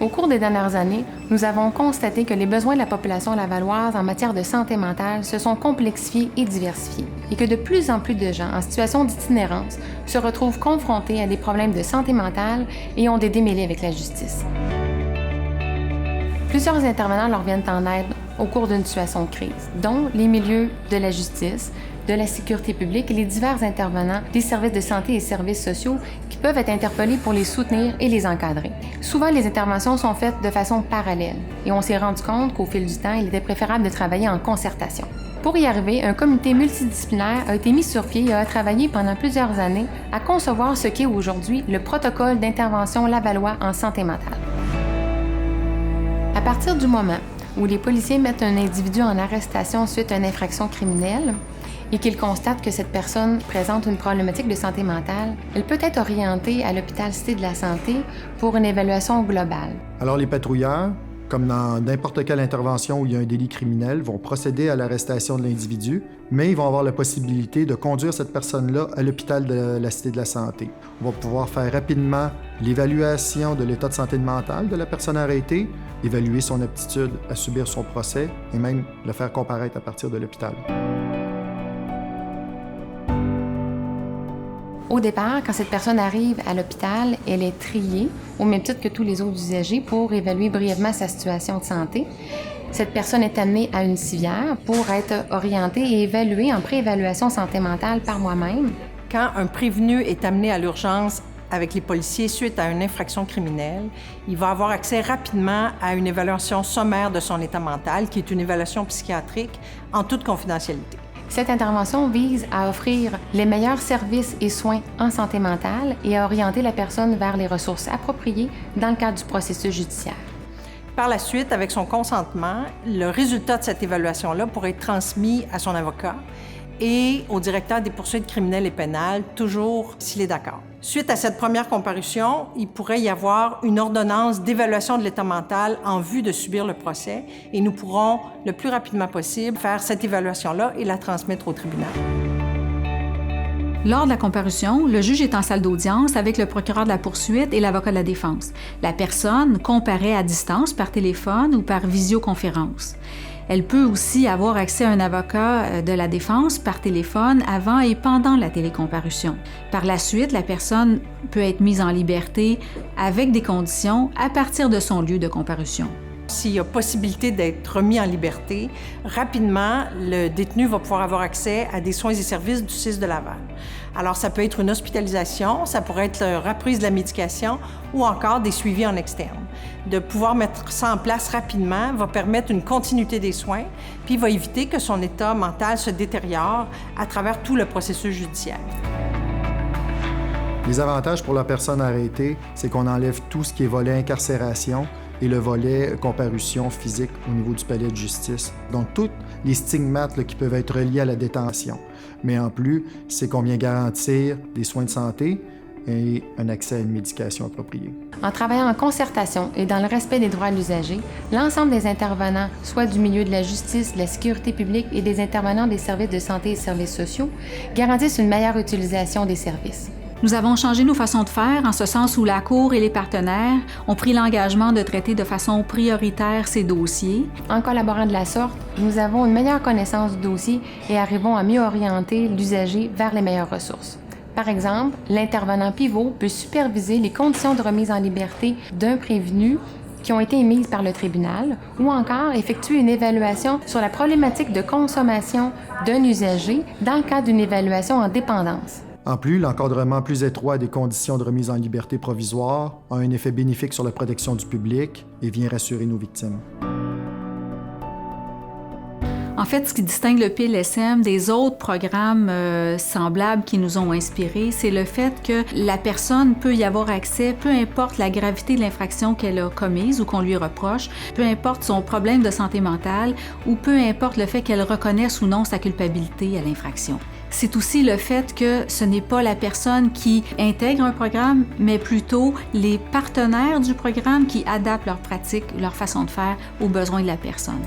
Au cours des dernières années, nous avons constaté que les besoins de la population lavalloise en matière de santé mentale se sont complexifiés et diversifiés, et que de plus en plus de gens en situation d'itinérance se retrouvent confrontés à des problèmes de santé mentale et ont des démêlés avec la justice. Plusieurs intervenants leur viennent en aide au cours d'une situation de crise, dont les milieux de la justice, de la sécurité publique et les divers intervenants des services de santé et services sociaux qui peuvent être interpellés pour les soutenir et les encadrer. Souvent, les interventions sont faites de façon parallèle et on s'est rendu compte qu'au fil du temps, il était préférable de travailler en concertation. Pour y arriver, un comité multidisciplinaire a été mis sur pied et a travaillé pendant plusieurs années à concevoir ce qu'est aujourd'hui le protocole d'intervention lavallois en santé mentale. À partir du moment où les policiers mettent un individu en arrestation suite à une infraction criminelle, et qu'ils constatent que cette personne présente une problématique de santé mentale, elle peut être orientée à l'hôpital Cité de la Santé pour une évaluation globale. Alors les patrouilleurs, comme dans n'importe quelle intervention où il y a un délit criminel, vont procéder à l'arrestation de l'individu, mais ils vont avoir la possibilité de conduire cette personne-là à l'hôpital de la Cité de la Santé. On va pouvoir faire rapidement l'évaluation de l'état de santé mentale de la personne arrêtée, évaluer son aptitude à subir son procès et même le faire comparaître à partir de l'hôpital. Au départ, quand cette personne arrive à l'hôpital, elle est triée, au même titre que tous les autres usagers, pour évaluer brièvement sa situation de santé. Cette personne est amenée à une civière pour être orientée et évaluée en préévaluation santé mentale par moi-même. Quand un prévenu est amené à l'urgence avec les policiers suite à une infraction criminelle, il va avoir accès rapidement à une évaluation sommaire de son état mental, qui est une évaluation psychiatrique en toute confidentialité. Cette intervention vise à offrir les meilleurs services et soins en santé mentale et à orienter la personne vers les ressources appropriées dans le cadre du processus judiciaire. Par la suite, avec son consentement, le résultat de cette évaluation-là pourrait être transmis à son avocat et au directeur des poursuites criminelles et pénales, toujours s'il est d'accord. Suite à cette première comparution, il pourrait y avoir une ordonnance d'évaluation de l'état mental en vue de subir le procès et nous pourrons, le plus rapidement possible, faire cette évaluation-là et la transmettre au tribunal. Lors de la comparution, le juge est en salle d'audience avec le procureur de la poursuite et l'avocat de la défense. La personne comparaît à distance par téléphone ou par visioconférence. Elle peut aussi avoir accès à un avocat de la défense par téléphone avant et pendant la télécomparution. Par la suite, la personne peut être mise en liberté avec des conditions à partir de son lieu de comparution. S'il y a possibilité d'être remis en liberté, rapidement, le détenu va pouvoir avoir accès à des soins et services du CIS de Laval. Alors, ça peut être une hospitalisation, ça pourrait être la reprise de la médication ou encore des suivis en externe. De pouvoir mettre ça en place rapidement va permettre une continuité des soins, puis va éviter que son état mental se détériore à travers tout le processus judiciaire. Les avantages pour la personne arrêtée, c'est qu'on enlève tout ce qui est volet incarcération et le volet comparution physique au niveau du palais de justice. Donc, tous les stigmates qui peuvent être reliés à la détention. Mais en plus, c'est qu'on vient garantir des soins de santé et un accès à une médication appropriée. En travaillant en concertation et dans le respect des droits de l'usager, l'ensemble des intervenants, soit du milieu de la justice, de la sécurité publique et des intervenants des services de santé et services sociaux, garantissent une meilleure utilisation des services. Nous avons changé nos façons de faire en ce sens où la Cour et les partenaires ont pris l'engagement de traiter de façon prioritaire ces dossiers. En collaborant de la sorte, nous avons une meilleure connaissance du dossier et arrivons à mieux orienter l'usager vers les meilleures ressources. Par exemple, l'intervenant pivot peut superviser les conditions de remise en liberté d'un prévenu qui ont été émises par le tribunal ou encore effectuer une évaluation sur la problématique de consommation d'un usager dans le cadre d'une évaluation en dépendance. En plus, l'encadrement plus étroit des conditions de remise en liberté provisoire a un effet bénéfique sur la protection du public et vient rassurer nos victimes. En fait, ce qui distingue le PLSM des autres programmes semblables qui nous ont inspirés, c'est le fait que la personne peut y avoir accès, peu importe la gravité de l'infraction qu'elle a commise ou qu'on lui reproche, peu importe son problème de santé mentale ou peu importe le fait qu'elle reconnaisse ou non sa culpabilité à l'infraction. C'est aussi le fait que ce n'est pas la personne qui intègre un programme, mais plutôt les partenaires du programme qui adaptent leurs pratiques, leur façon de faire aux besoins de la personne.